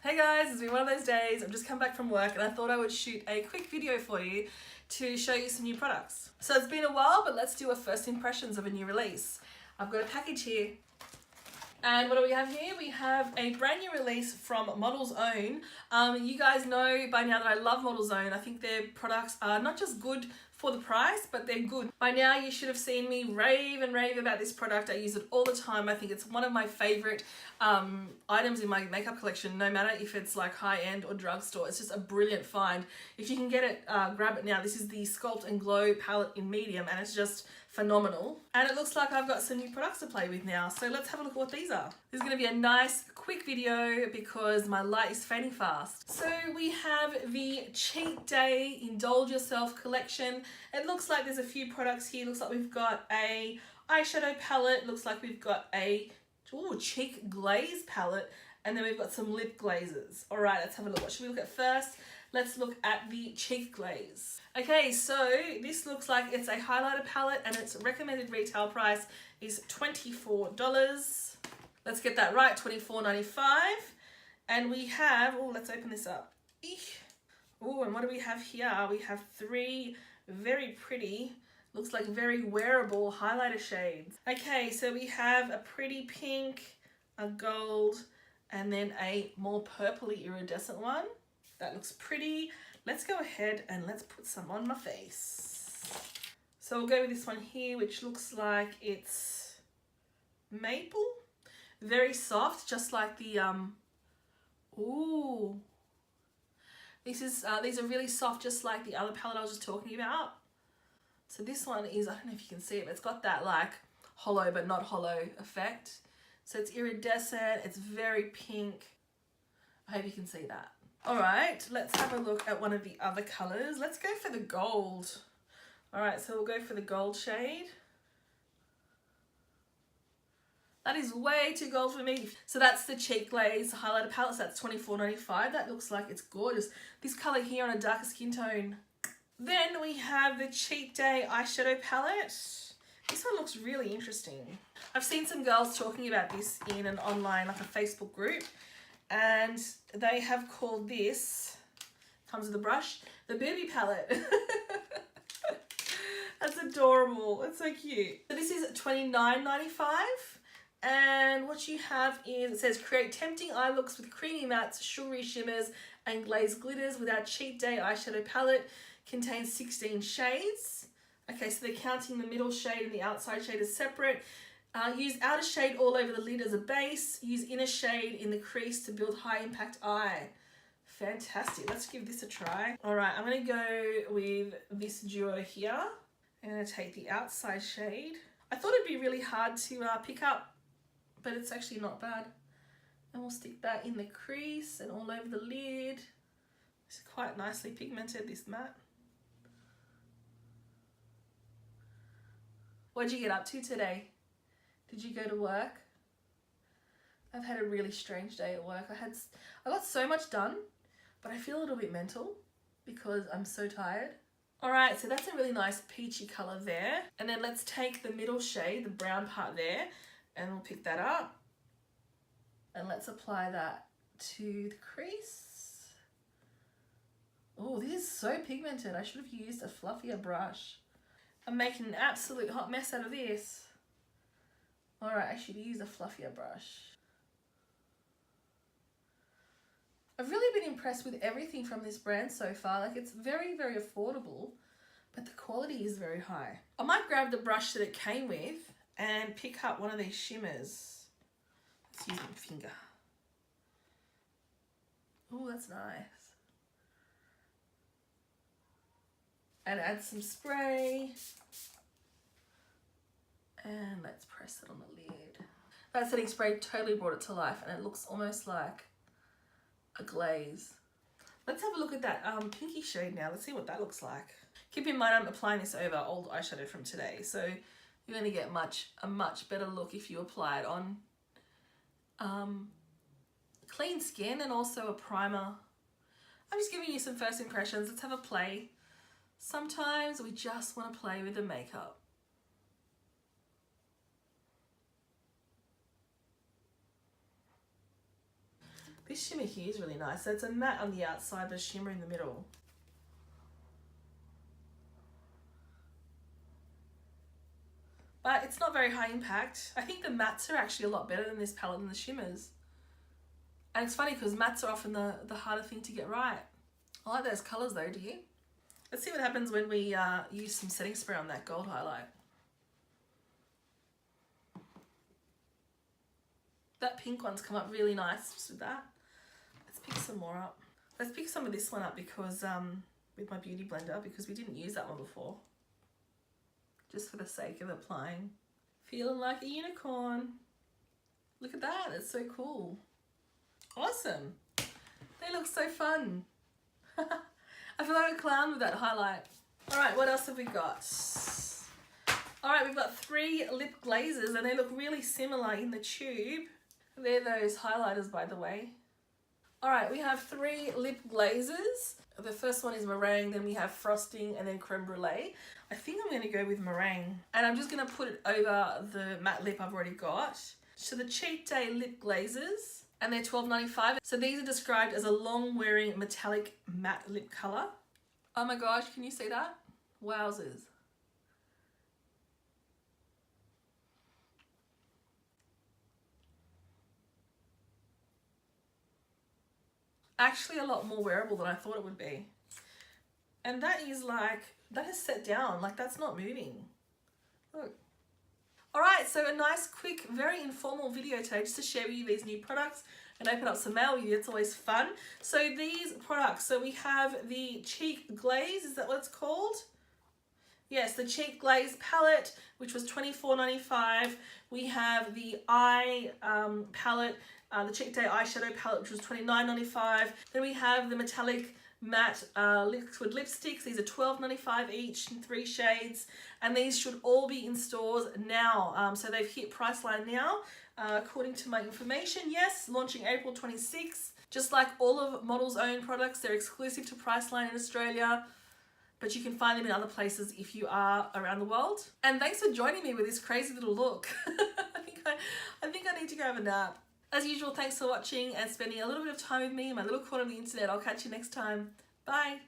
Hey guys, it's been one of those days. I've just come back from work and I thought I would shoot a quick video for you to show you some new products. So it's been a while, but let's do a first impressions of a new release. I've got a package here. And what do we have here? We have a brand new release from Model's Own. You guys know by now that I love Model's Own. I think their products are not just good for the price, but they're good. By now you should have seen me rave and rave about this product. I use it all the time. I think it's one of my favorite items in my makeup collection, no matter if it's like high-end or drugstore. It's just a brilliant find. If you can get it, grab it now. This is the Sculpt and Glow palette in medium and it's just phenomenal. And it looks like I've got some new products to play with now. So let's have a look at what these are. This is going to be a nice quick video because my light is fading fast. So we have the Cheat Day Indulge Yourself collection. It looks like there's a few products here. Looks like we've got a eyeshadow palette. Looks like we've got a cheek glaze palette. And then we've got some lip glazes. All right, let's have a look. What should we look at first? Let's look at the cheek glaze. Okay, so this looks like it's a highlighter palette and its recommended retail price is $24. Let's get that right, $24.95. And we have, let's open this up. And what do we have here? We have three very pretty, looks like very wearable highlighter shades. Okay, so we have a pretty pink, a gold, and then a more purpley iridescent one. That looks pretty. Let's go ahead and let's put some on my face. So we'll go with this one here, which looks like it's maple. Very soft, just like the, these are really soft, just like the other palette I was just talking about. So this one is, I don't know if you can see it, but it's got that like hollow but not hollow effect. So it's iridescent, it's very pink. I hope you can see that. All right, let's have a look at one of the other colors. Let's go for the gold. All right, so we'll go for the gold shade. That is way too gold for me. So that's the Cheek Glaze highlighter palette. So that's $24.95. That looks like it's gorgeous. This color here on a darker skin tone. Then we have the Cheat Day eyeshadow palette. This one looks really interesting. I've seen some girls talking about this in an online, like a Facebook group. And they have called this, comes with a brush, the Booby palette. That's adorable. It's so cute. So this is $29.95. And what you have is, it says, create tempting eye looks with creamy mattes, sugary shimmers, and glazed glitters with our Cheat Day eyeshadow palette. Contains 16 shades. Okay, so they're counting the middle shade and the outside shade as separate. Use outer shade all over the lid as a base. Use inner shade in the crease to build high impact eye. Fantastic. Let's give this a try. All right, I'm going to go with this duo here. I'm going to take the outside shade. I thought it'd be really hard to pick up, but it's actually not bad. And we'll stick that in the crease and all over the lid. It's quite nicely pigmented, this matte. What'd you get up to today? Did you go to work? I've had a really strange day at work. I got so much done, but I feel a little bit mental because I'm so tired. All right, so that's a really nice peachy color there. And then let's take the middle shade, the brown part there, and we'll pick that up. And let's apply that to the crease. Oh, this is so pigmented. I should have used a fluffier brush. I'm making an absolute hot mess out of this. All right, I should use a fluffier brush. I've really been impressed with everything from this brand so far. Like, it's very, very affordable, but the quality is very high. I might grab the brush that it came with and pick up one of these shimmers. Let's use my finger. Oh, that's nice. And add some spray. And let's press it on the lid. That setting spray totally brought it to life and it looks almost like a glaze. Let's have a look at that pinky shade now. Let's see what that looks like. Keep in mind I'm applying this over old eyeshadow from today, so you're going to get a much better look if you apply it on clean skin and also a primer. I'm just giving you some first impressions. Let's have a play. Sometimes we just want to play with the makeup. This shimmer here is really nice. So it's a matte on the outside, but a shimmer in the middle. But it's not very high impact. I think the mattes are actually a lot better than this palette than the shimmers. And it's funny because mattes are often the harder thing to get right. I like those colours though, do you? Let's see what happens when we use some setting spray on that gold highlight. That pink one's come up really nice just with that. Let's pick some more up. Let's pick some of this one up because with my beauty blender, because we didn't use that one before. Just for the sake of applying. Feeling like a unicorn. Look at that, it's so cool. Awesome. They look so fun. I feel like a clown with that highlight. All right, what else have we got? All right, we've got 3 lip glazes and they look really similar in the tube. They're those highlighters, by the way. All right, we have 3 lip glazes. The first one is meringue, then we have frosting, and then creme brulee. I think I'm gonna go with meringue. And I'm just gonna put it over the matte lip I've already got. So the Cheat Day lip glazes, and they're $12.95. So these are described as a long-wearing metallic matte lip color. Oh my gosh, can you see that? Wowzers. Actually a lot more wearable than I thought it would be. And that is like, that is set down, like that's not moving. Look. All right, so a nice, quick, very informal video today just to share with you these new products and open up some mail with you. It's always fun. So these products, so we have the Cheek Glaze, is that what it's called? Yes, the Cheek Glaze palette, which was $24.95. We have the eye palette, the Cheat Day eyeshadow palette, which was $29.95. Then we have the metallic matte liquid lipsticks. These are $12.95 each in 3 shades. And these should all be in stores now. So they've hit Priceline now, according to my information. Yes, launching April 26th. Just like all of Model's own products, they're exclusive to Priceline in Australia. But you can find them in other places if you are around the world. And thanks for joining me with this crazy little look. I think I need to go have a nap. As usual, thanks for watching and spending a little bit of time with me in my little corner of the internet. I'll catch you next time. Bye.